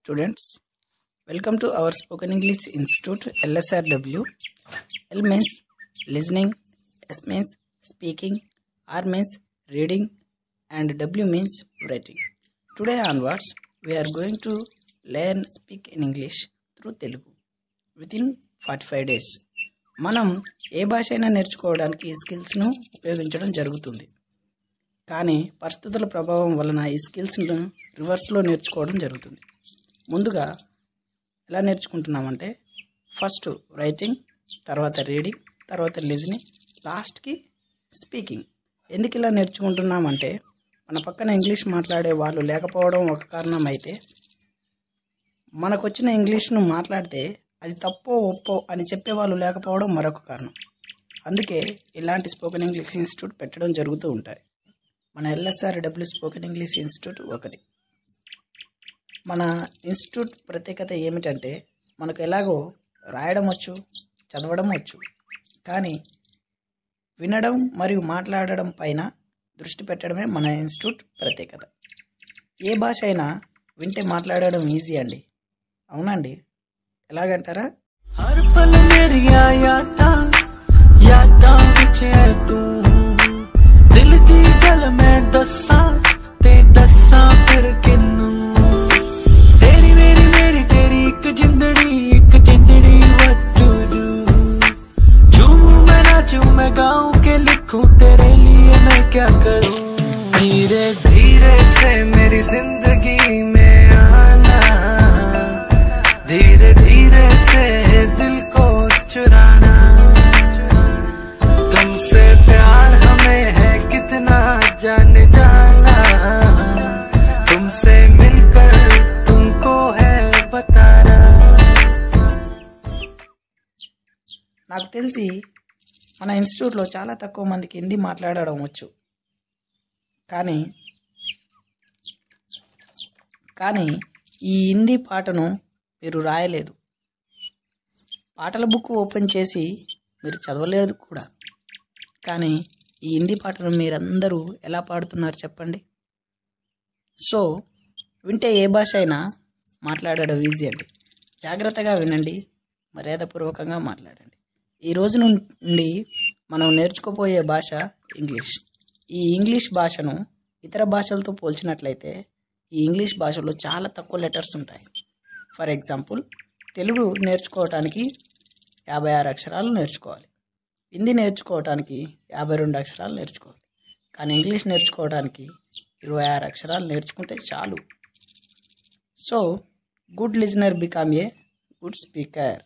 students, welcome to our Spoken English Institute LSRW. L means listening, S means speaking, R means reading, and W means writing. Today onwards, we are going to learn speak in English through Telugu within 45 days. మనం ఏ భాష అయినా నేర్చుకోవడానికి ఈ స్కిల్స్ను ఉపయోగించడం జరుగుతుంది. కానీ పరిస్థితుల ప్రభావం వలన ఈ స్కిల్స్ను రివర్స్లో నేర్చుకోవడం జరుగుతుంది. ముందుగా ఎలా నేర్చుకుంటున్నామంటే ఫస్ట్ రైటింగ్, తర్వాత రీడింగ్, తర్వాత లిజనింగ్, లాస్ట్కి స్పీకింగ్. ఎందుకు ఇలా నేర్చుకుంటున్నామంటే మన పక్కన ఇంగ్లీష్ మాట్లాడే వాళ్ళు లేకపోవడం ఒక కారణం అయితే, మనకు వచ్చిన ఇంగ్లీష్ను మాట్లాడితే అది తప్పో ఒప్పో అని చెప్పేవాళ్ళు లేకపోవడం మరొక కారణం. అందుకే ఇలాంటి స్పోకెన్ ఇంగ్లీష్ ఇన్స్టిట్యూట్ పెట్టడం జరుగుతూ ఉంటాయి. మన LSRW స్పోకెన్ ఇంగ్లీష్ ఇన్స్టిట్యూట్ ఒకటి. మన ఇన్స్టిట్యూట్ ప్రత్యేకత ఏమిటంటే మనకు ఎలాగో రాయడం వచ్చు, చదవడం వచ్చు, కానీ వినడం మరియు మాట్లాడడం పైన దృష్టి పెట్టడమే మన ఇన్స్టిట్యూట్ ప్రత్యేకత. ఏ భాష అయినా వింటే మాట్లాడడం ఈజీ అండి. అవునండి, ఎలాగంటారా? हर पल मेरी यादा विच है तू, दिल दी गल मैं दस्सां ते दस्सां फिर किन्नू, तेरी मेरी तेरी एक जिंदड़ी what to do, झूमूं मैं नाचूं मैं गाऊं के लिखूं तेरे लिए मैं क्या करूं, धीरे धीरे से मेरी जिंदगी में आना, धीरे धीरे से दिल को चुराना, तुमसे प्यार हमें है कितना जाने जाना, तुमसे मिलकर तुमको है बताना. నాకు తెలిసి మన ఇన్స్టిట్యూట్లో చాలా తక్కువ మందికి హిందీ మాట్లాడడం వచ్చు. కానీ ఈ హిందీ పాటను మీరు రాయలేదు, పాటల బుక్ ఓపెన్ చేసి మీరు చదవలేదు కూడా. కానీ ఈ హిందీ పాటను మీరందరూ ఎలా పాడుతున్నారు చెప్పండి. సో వింటే ఏ భాష అయినా మాట్లాడడం ఈజీ అండి. జాగ్రత్తగా వినండి, మర్యాదపూర్వకంగా మాట్లాడండి. ఈ రోజు నుండి మనం నేర్చుకోబోయే భాష ఇంగ్లీష్. ఈ ఇంగ్లీష్ భాషను ఇతర భాషలతో పోల్చినట్లయితే ఈ ఇంగ్లీష్ భాషలో చాలా తక్కువ లెటర్స్ ఉంటాయి. ఫర్ ఎగ్జాంపుల్, తెలుగు నేర్చుకోవటానికి 56 అక్షరాలు నేర్చుకోవాలి, హిందీ నేర్చుకోవటానికి 52 అక్షరాలు నేర్చుకోవాలి, కానీ ఇంగ్లీష్ నేర్చుకోవడానికి 26 అక్షరాలు నేర్చుకుంటే చాలు. So good listener become a good speaker.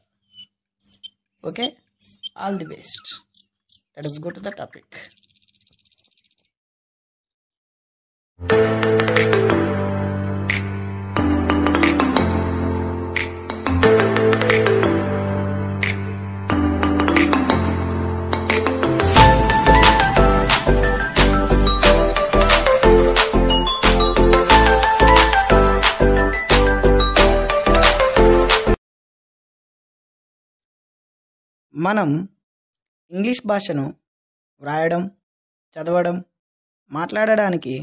Okay, all the best. Let us go to the topic. మనం ఇంగ్లీష్ భాషను వ్రాయడం, చదవడం, మాట్లాడడానికి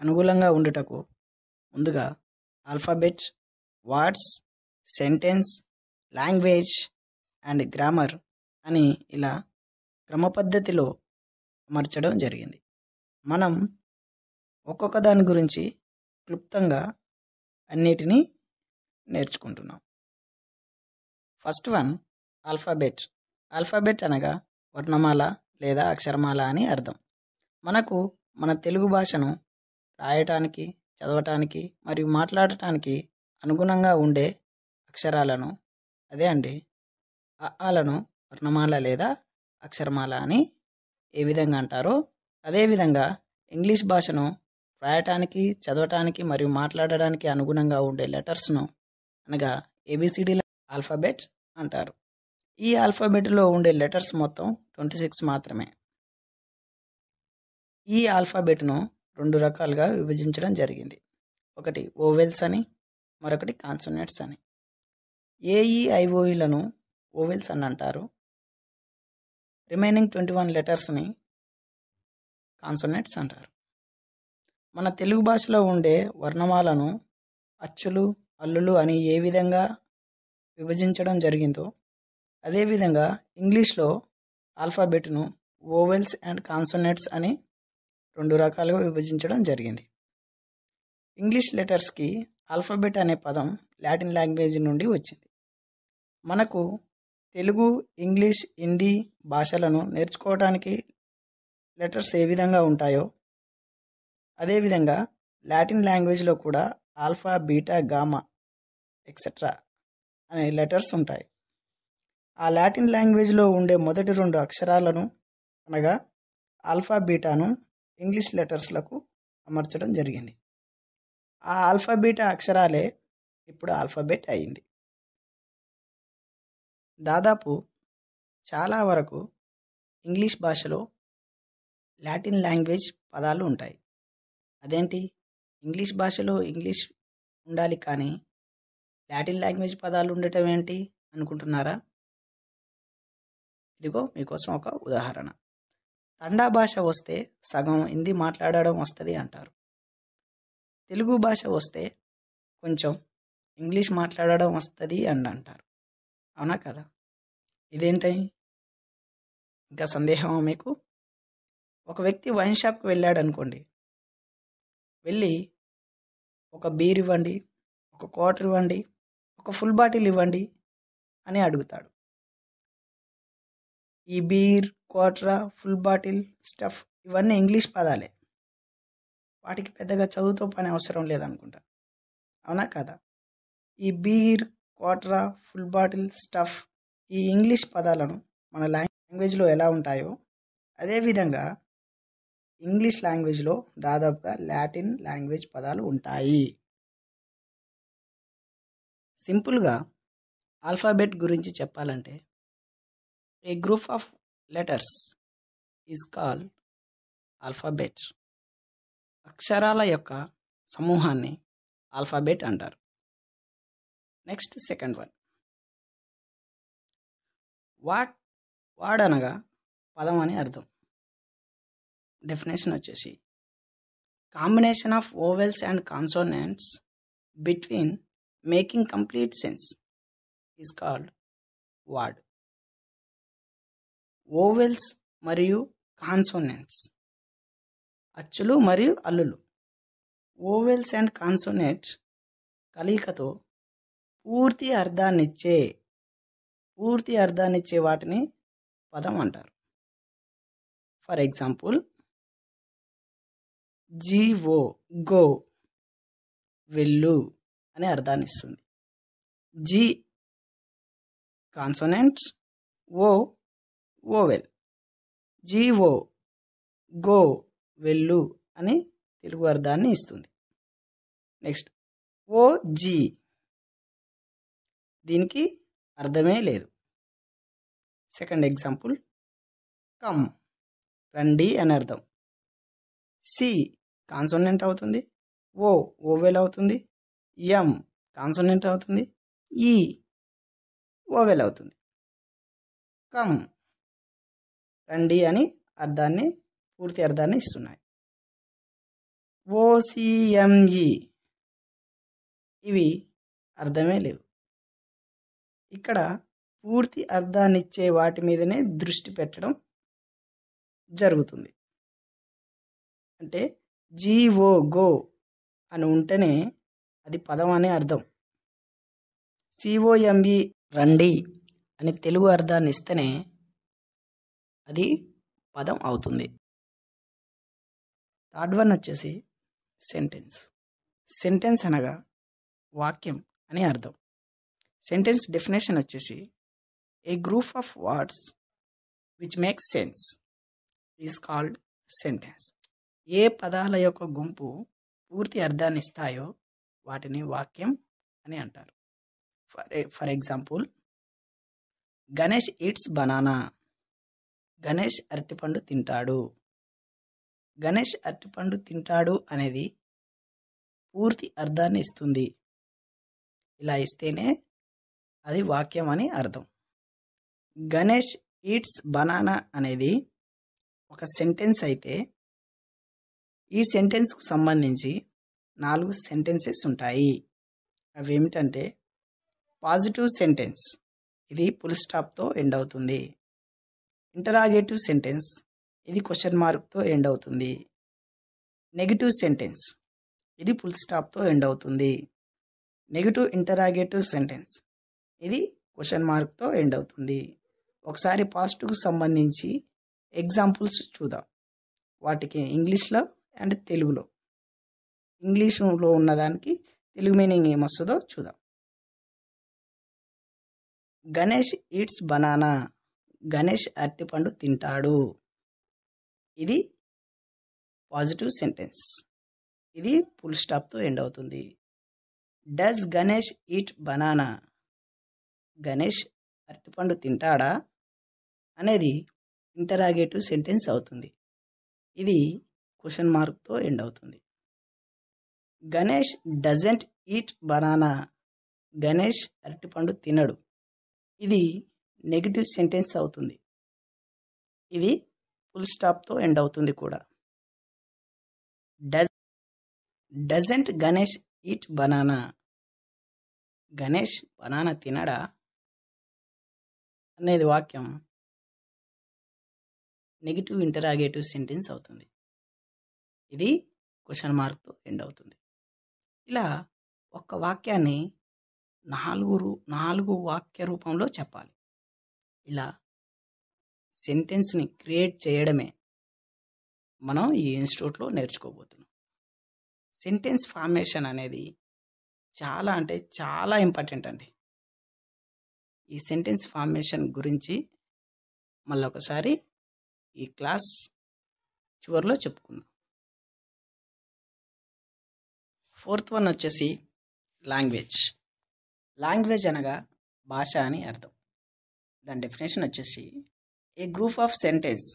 అనుకూలంగా ఉండుటకు ముందుగా alphabet, words, sentence, language and grammar అని ఇలా క్రమపద్ధతిలో అమర్చడం జరిగింది. మనం ఒక్కొక్క దాని గురించి క్లుప్తంగా అన్నిటినీ నేర్చుకుంటున్నాం. First one alphabet. ఆల్ఫాబెట్ అనగా వర్ణమాల లేదా అక్షరమాల అని అర్థం. మనకు మన తెలుగు భాషను రాయటానికి, చదవటానికి మరియు మాట్లాడటానికి అనుగుణంగా ఉండే అక్షరాలను, అదే అండి అలను వర్ణమాల లేదా అక్షరమాల అని ఏ విధంగా అంటారో అదేవిధంగా ఇంగ్లీష్ భాషను రాయటానికి, చదవటానికి మరియు మాట్లాడడానికి అనుగుణంగా ఉండే లెటర్స్ను అనగా ABCD ఆల్ఫాబెట్ అంటారు. ఈ ఆల్ఫాబెట్లో ఉండే లెటర్స్ మొత్తం 26 మాత్రమే. ఈ ఆల్ఫాబెట్ను 2 రకాలుగా విభజించడం జరిగింది. ఒకటి ఓవెల్స్ అని, మరొకటి కాన్సోనెంట్స్ అని. AEIOUలను ఓవెల్స్ అని అంటారు. రిమైనింగ్ 21 లెటర్స్ని కాన్సోనెంట్స్ అంటారు. మన తెలుగు భాషలో ఉండే వర్ణమాలను అచ్చులు, హల్లులు అని ఏ విధంగా విభజించడం జరిగిందో అదేవిధంగా ఇంగ్లీష్లో ఆల్ఫాబెట్ను వోవెల్స్ అండ్ కాన్సోనెంట్స్ అని 2 రకాలుగా విభజించడం జరిగింది. ఇంగ్లీష్ లెటర్స్కి ఆల్ఫాబెట్ అనే పదం లాటిన్ లాంగ్వేజ్ నుండి వచ్చింది. మనకు తెలుగు, ఇంగ్లీష్, హిందీ భాషలను నేర్చుకోవడానికి లెటర్స్ ఏ విధంగా ఉంటాయో అదేవిధంగా లాటిన్ లాంగ్వేజ్లో కూడా ఆల్ఫా, బీటా, గామా ఎక్సెట్రా అనే లెటర్స్ ఉంటాయి. ఆ లాటిన్ లాంగ్వేజ్లో ఉండే మొదటి 2 అక్షరాలను అనగా ఆల్ఫా, బీటాను ఇంగ్లీష్ లెటర్స్లకు అమర్చడం జరిగింది. ఆ ఆల్ఫా, బీటా అక్షరాలే ఇప్పుడు ఆల్ఫాబెట్ అయింది. దాదాపు చాలా వరకు ఇంగ్లీష్ భాషలో లాటిన్ లాంగ్వేజ్ పదాలు ఉంటాయి. అదేంటి, ఇంగ్లీష్ భాషలో ఇంగ్లీష్ ఉండాలి కానీ లాటిన్ లాంగ్వేజ్ పదాలు ఉండటం ఏంటి అనుకుంటున్నారా? ఇదిగో మీకోసం ఒక ఉదాహరణ. తండా భాష వస్తే సగం హిందీ మాట్లాడడం వస్తుంది అంటారు. తెలుగు భాష వస్తే కొంచెం ఇంగ్లీష్ మాట్లాడడం వస్తుంది అని అంటారు. అవునా కదా? ఇదేంటి ఇంకా సందేహమా మీకు? ఒక వ్యక్తి వైన్ షాప్కి వెళ్ళాడు అనుకోండి. వెళ్ళి ఒక బీర్ ఇవ్వండి, ఒక క్వార్టర్ ఇవ్వండి, ఒక ఫుల్ బాటిల్ ఇవ్వండి అని అడుగుతాడు. ఈ బీర్, క్వార్టరా, ఫుల్ బాటిల్, స్టఫ్ ఇవన్నీ ఇంగ్లీష్ పదాలే. వాటికి పెద్దగా చదువుతో పని అవసరం లేదనుకుంటా. అవునా కదా? ఈ బీర్, క్వార్టరా, ఫుల్ బాటిల్, స్టఫ్ ఈ ఇంగ్లీష్ పదాలను మన లాంగ్వేజ్లో ఎలా ఉంటాయో అదేవిధంగా ఇంగ్లీష్ లాంగ్వేజ్లో దాదాపుగా లాటిన్ లాంగ్వేజ్ పదాలు ఉంటాయి. సింపుల్గా ఆల్ఫాబెట్ గురించి చెప్పాలంటే a group of letters is called alphabet. అక్షరాల యొక్క సమూహాన్ని ఆల్ఫాబెట్ అంటారు. Next second one. వాడ్ అనగా పదం అని అర్థం. డెఫినేషన్ వచ్చేసి combination of vowels and consonants between making complete sense is called word. Vowels మరియు కాన్సోనెంట్స్ అచ్చులు మరియు హల్లులు. వోవెల్స్ అండ్ కాన్సోనెంట్స్ కలయికతో పూర్తి అర్థాన్నిచ్చే వాటిని పదం అంటారు. ఫర్ ఎగ్జాంపుల్, జీవో గో వెళ్ళు అనే అర్థాన్ని ఇస్తుంది. జీ కాన్సోనెంట్స్, ఓ ఓవెల్. జీవో గో వెళ్ళు అని తెలుగు అర్థాన్ని ఇస్తుంది. నెక్స్ట్ ఓ జీ, దీనికి అర్థమే లేదు. సెకండ్ ఎగ్జాంపుల్, కమ్ రండి అని అర్థం. సి కాన్సోనెంట్ అవుతుంది, ఓ ఓవెల్ అవుతుంది, ఎం కాన్సోనెంట్ అవుతుంది, ఈ ఓవెల్ అవుతుంది. కమ్ రండి అని పూర్తి అర్థాన్ని ఇస్తున్నాయి. ఓసిఎంఈ ఇవి అర్థమే లేవు. ఇక్కడ పూర్తి అర్థాన్నిచ్చే వాటి మీదనే దృష్టి పెట్టడం జరుగుతుంది. అంటే జీఓ గో అని ఉంటేనే అది పదం అనే అర్థం. సిఓఎంఈ రండి అని తెలుగు అర్థాన్ని ఇస్తేనే అది పదం అవుతుంది. థర్డ్ వన్ వచ్చేసి సెంటెన్స్. సెంటెన్స్ అనగా వాక్యం అని అర్థం. సెంటెన్స్ డెఫినేషన్ వచ్చేసి a group of words which makes sense is called sentence. ఏ పదాల యొక్క గుంపు పూర్తి అర్థాన్ని ఇస్తాయో వాటిని వాక్యం అని అంటారు. For example, Ganesh eats banana. Ganesh అరటిపండు తింటాడు. గణేష్ అరటిపండు తింటాడు అనేది పూర్తి అర్థాన్ని ఇస్తుంది. ఇలా ఇస్తేనే అది వాక్యం అని అర్థం. గణేష్ ఈట్స్ బనానా అనేది ఒక సెంటెన్స్ అయితే ఈ సెంటెన్స్కు సంబంధించి 4 సెంటెన్సెస్ ఉంటాయి. అవి ఏమిటంటే పాజిటివ్ సెంటెన్స్, ఇది ఫుల్ స్టాప్తో ఎండ్ అవుతుంది. ఇంటరాగేటివ్ సెంటెన్స్, ఇది క్వశ్చన్ మార్క్తో ఎండ్ అవుతుంది. నెగిటివ్ సెంటెన్స్, ఇది ఫుల్ స్టాప్తో ఎండ్ అవుతుంది. నెగిటివ్ ఇంటరాగేటివ్ సెంటెన్స్, ఇది క్వశ్చన్ మార్క్తో ఎండ్ అవుతుంది. ఒకసారి పాజిటివ్కి సంబంధించి ఎగ్జాంపుల్స్ చూద్దాం. వాటికి ఇంగ్లీష్లో అండ్ తెలుగులో. ఇంగ్లీష్లో ఉన్నదానికి తెలుగు మీనింగ్ ఏమొస్తుందో చూద్దాం. గణేష్ ఈట్స్ బనానా, గణేష్ అరటిపండు తింటాడు. ఇది పాజిటివ్ సెంటెన్స్, ఇది ఫుల్ స్టాప్తో ఎండ్ అవుతుంది. Does Ganesh eat banana, Ganesh అరటిపండు తింటాడా అనేది ఇంటరాగేటివ్ సెంటెన్స్ అవుతుంది. ఇది క్వశ్చన్ మార్క్తో ఎండ్ అవుతుంది. Ganesh doesn't eat banana, Ganesh అరటిపండు తినడు. ఇది నెగిటివ్ సెంటెన్స్ అవుతుంది. ఇది ఫుల్ స్టాప్తో ఎండ్ అవుతుంది కూడా. Doesn't Ganesh eat banana, Ganesh banana తినడా అనేది వాక్యం నెగిటివ్ ఇంటరాగేటివ్ సెంటెన్స్ అవుతుంది. ఇది క్వశ్చన్ మార్క్తో ఎండ్ అవుతుంది. ఇలా ఒక్క వాక్యాన్ని నాలుగు వాక్య రూపంలో చెప్పాలి. ఇలా సెంటెన్స్ని క్రియేట్ చేయడమే మనం ఈ ఇన్స్టిట్యూట్లో నేర్చుకోబోతున్నాం. సెంటెన్స్ ఫార్మేషన్ అనేది చాలా అంటే చాలా ఇంపార్టెంట్ అండి. ఈ సెంటెన్స్ ఫార్మేషన్ గురించి మళ్ళీ ఒకసారి ఈ క్లాస్ చివరిలో చెప్పుకుందాం. 4th వన్ వచ్చేసి లాంగ్వేజ్. లాంగ్వేజ్ అనగా భాష అని అర్థం. దాని డెఫినేషన్ వచ్చేసి a group of sentence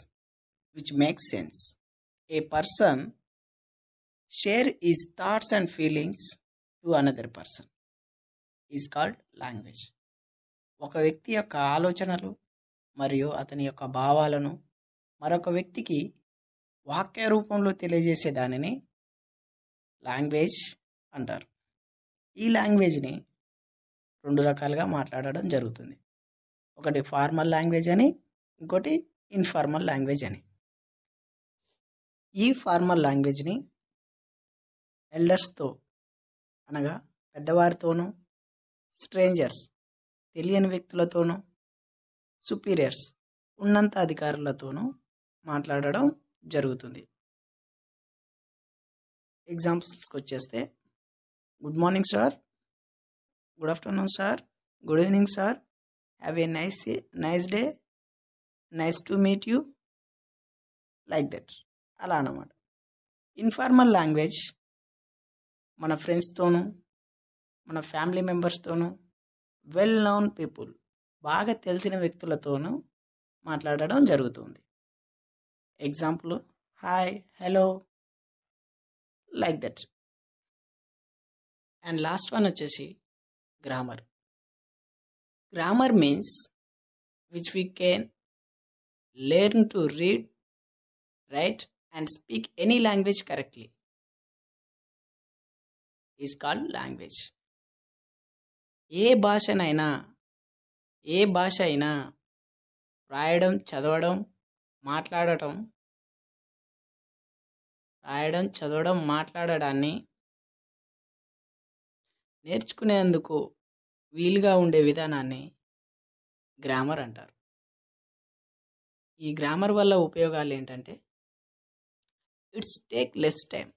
which makes sense. A person share is thoughts and feelings to another person is called language. ఒక వ్యక్తి యొక్క ఆలోచనలు మరియు అతని యొక్క భావాలను మరొక వ్యక్తికి వాక్య రూపంలో తెలియజేసే దానిని లాంగ్వేజ్ అంటారు. ఈ లాంగ్వేజ్ని 2 రకాలుగా మాట్లాడడం జరుగుతుంది. ఒకటి ఫార్మల్ లాంగ్వేజ్ అని, ఇంకోటి ఇన్ఫార్మల్ లాంగ్వేజ్ అని. ఈ ఫార్మల్ లాంగ్వేజ్ని ఎల్డర్స్తో అనగా పెద్దవారితోనూ, స్ట్రేంజర్స్ తెలియని వ్యక్తులతోనూ, సుపీరియర్స్ ఉన్నంత అధికారులతోనూ మాట్లాడడం జరుగుతుంది. ఎగ్జాంపుల్స్కి వచ్చేస్తే good morning sir, good afternoon sir, good evening sir, have a nice day, nice to meet you, like that, అలా అన్నమాట. ఇన్ఫార్మల్ లాంగ్వేజ్ మన ఫ్రెండ్స్తోనూ, మన ఫ్యామిలీ మెంబర్స్తోనూ, వెల్ నోన్ పీపుల్ బాగా తెలిసిన వ్యక్తులతోనూ మాట్లాడడం జరుగుతుంది. Example hi, hello, like that. And last one వచ్చేసి grammar. Grammar means which we can learn to read, write and speak any language correctly is called language. ఏ భాష అయినా రాయడం, చదవడం, మాట్లాడడాన్ని నేర్చుకునేందుకు వీలుగా ఉండే విధానాన్ని గ్రామర్ అంటారు. ఈ గ్రామర్ వల్ల ఉపయోగాలు ఏంటంటే ఇట్స్ టేక్ లెస్ టైం,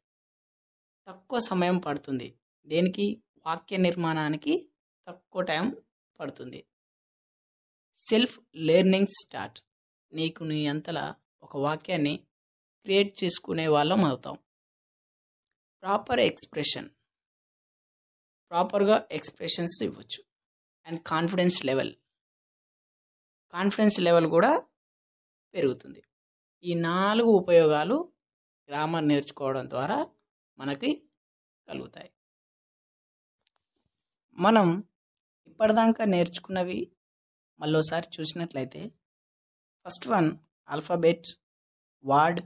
తక్కువ సమయం పడుతుంది. దేనికి? వాక్య నిర్మాణానికి తక్కువ టైం పడుతుంది. సెల్ఫ్ లెర్నింగ్ స్టార్ట్, నీకు నీ అంతలా ఒక వాక్యాన్ని క్రియేట్ చేసుకునే వాళ్ళం అవుతాం. ప్రాపర్ ఎక్స్ప్రెషన్, ప్రాపర్గా ఎక్స్ప్రెషన్స్ ఇవ్వచ్చు. అండ్ కాన్ఫిడెన్స్ లెవెల్ కూడా పెరుగుతుంది. ఈ 4 ఉపయోగాలు గ్రామర్ నేర్చుకోవడం ద్వారా మనకి కలుగుతాయి. మనం ఇప్పటిదాకా నేర్చుకున్నవి మళ్ళీసారి చూసినట్లయితే, first one alphabet, word,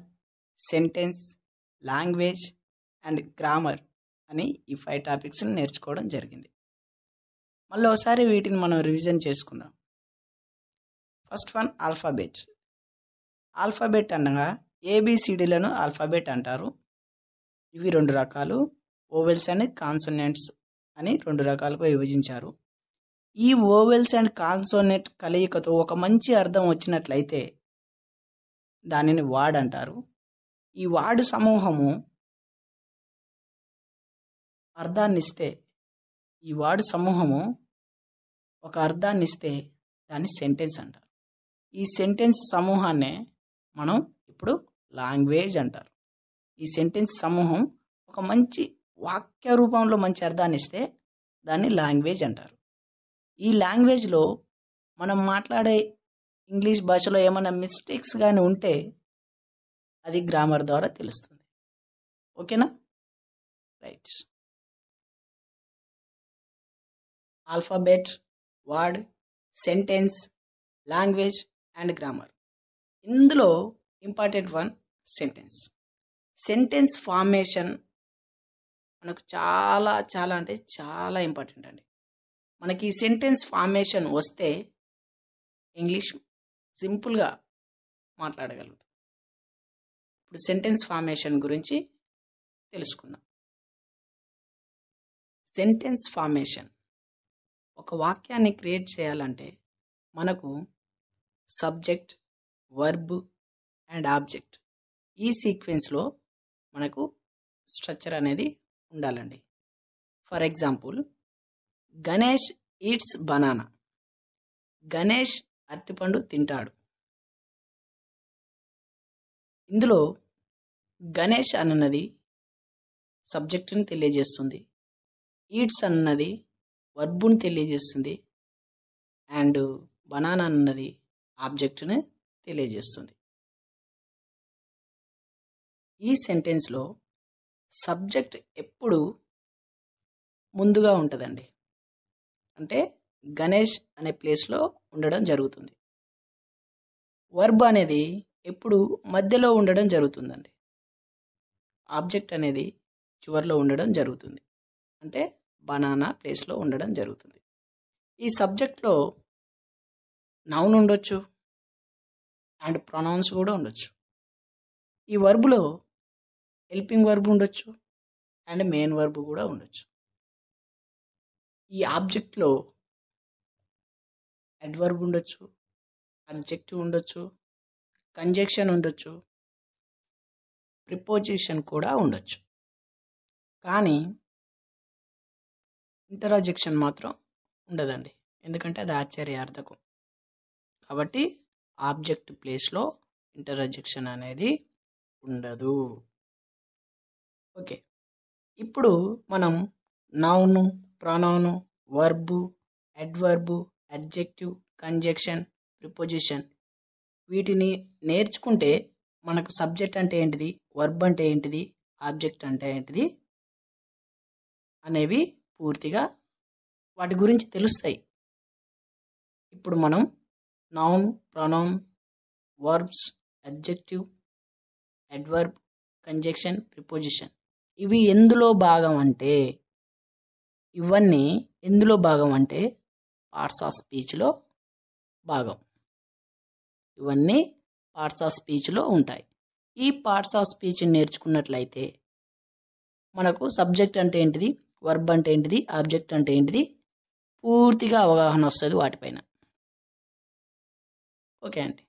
sentence, language and grammar అని ఈ 5 టాపిక్స్ని నేర్చుకోవడం జరిగింది. మళ్ళీ ఒకసారి వీటిని మనం రివిజన్ చేసుకుందాం. First one alphabet. ఆల్ఫాబెట్ అనగా ఏబిసిడిలను ఆల్ఫాబెట్ అంటారు. ఇవి 2 రకాలు, ఓవెల్స్ అండ్ కాన్సోనెంట్స్ అని 2 రకాలుగా విభజించారు. ఈ ఓవెల్స్ అండ్ కాన్సోనెంట్ కలయికతో ఒక మంచి అర్థం వచ్చినట్లయితే దానిని వర్డ్ అంటారు. ఈ వర్డ్ సమూహము ఒక అర్థాన్ని ఇస్తే దాన్ని సెంటెన్స్ అంటారు. ఈ సెంటెన్స్ సమూహాన్నే మనం ఇప్పుడు లాంగ్వేజ్ అంటారు. ఈ సెంటెన్స్ సమూహం ఒక మంచి వాక్య రూపంలో మంచి అర్థాన్ని ఇస్తే దాన్ని లాంగ్వేజ్ అంటారు. ఈ లాంగ్వేజ్లో మనం మాట్లాడే ఇంగ్లీష్ భాషలో ఏమైనా మిస్టేక్స్ కానీ ఉంటే అది గ్రామర్ ద్వారా తెలుస్తుంది. ఓకేనా? Right. Alphabet, word, sentence, language and grammar. ఇందులో important one sentence. Sentence formation మనకు చాలా చాలా అంటే చాలా ఇంపార్టెంట్ అండి. మనకి ఈ సెంటెన్స్ ఫార్మేషన్ వస్తే ఇంగ్లీష్ సింపుల్గా మాట్లాడగలుగుతాం. ఇప్పుడు సెంటెన్స్ ఫార్మేషన్ గురించి తెలుసుకుందాం. సెంటెన్స్ ఫార్మేషన్, ఒక వాక్యాన్ని క్రియేట్ చేయాలంటే మనకు సబ్జెక్ట్, వర్బ్ అండ్ ఆబ్జెక్ట్ ఈ సీక్వెన్స్లో మనకు స్ట్రక్చర్ అనేది ఉండాలండి. For example, Ganesh eats banana. Ganesh అరటిపండు తింటాడు. ఇందులో గణేష్ అన్నది సబ్జెక్టుని తెలియజేస్తుంది, ఈట్స్ అన్నది వర్బుని తెలియజేస్తుంది, అండ్ బనానా అన్నది ఆబ్జెక్టుని తెలియజేస్తుంది. ఈ సెంటెన్స్లో సబ్జెక్ట్ ఎప్పుడు ముందుగా ఉంటుందండి, అంటే గణేష్ అనే ప్లేస్లో ఉండడం జరుగుతుంది. వర్బ్ అనేది ఎప్పుడు మధ్యలో ఉండడం జరుగుతుందండి. ఆబ్జెక్ట్ అనేది చివరిలో ఉండడం జరుగుతుంది, అంటే బనానా ప్లేస్లో ఉండడం జరుగుతుంది. ఈ సబ్జెక్ట్లో నౌన్ ఉండొచ్చు అండ్ ప్రొనౌన్స్ కూడా ఉండొచ్చు. ఈ వర్బ్లో హెల్పింగ్ వర్బ్ ఉండొచ్చు అండ్ మెయిన్ వర్బ్ కూడా ఉండొచ్చు. ఈ ఆబ్జెక్ట్లో అడ్వర్బ్ ఉండొచ్చు, అడ్జెక్టివ్ ఉండొచ్చు, కంజంక్షన్ ఉండొచ్చు, ప్రిపోజిషన్ కూడా ఉండొచ్చు. కానీ ఇంటరాజెక్షన్ మాత్రం ఉండదండి, ఎందుకంటే అది ఆశ్చర్యార్థకం. కాబట్టి ఆబ్జెక్ట్ ప్లేస్లో ఇంటరాజెక్షన్ అనేది ఉండదు. ఓకే, ఇప్పుడు మనం noun, pronoun, verb, adverb, adjective, conjunction, preposition వీటిని నేర్చుకుంటే మనకు సబ్జెక్ట్ అంటే ఏంటిది, వర్బ్ అంటే ఏంటిది, ఆబ్జెక్ట్ అంటే ఏంటిది అనేవి పూర్తిగా వాటి గురించి తెలుస్తాయి. ఇప్పుడు మనం noun, pronoun, verbs, adjective, adverb, conjunction, preposition ఇవి ఎందులో భాగం అంటే, ఇవన్నీ ఎందులో భాగం అంటే పార్ట్స్ ఆఫ్ స్పీచ్లో భాగం. ఇవన్నీ పార్ట్స్ ఆఫ్ స్పీచ్లో ఉంటాయి. ఈ పార్ట్స్ ఆఫ్ స్పీచ్ నేర్చుకున్నట్లయితే మనకు సబ్జెక్ట్ అంటే ఏంటిది, వర్బ్ అంటే ఏంటిది, ఆబ్జెక్ట్ అంటే ఏంటిది పూర్తిగా అవగాహన వస్తుంది వాటిపైన. ఓకే అండి.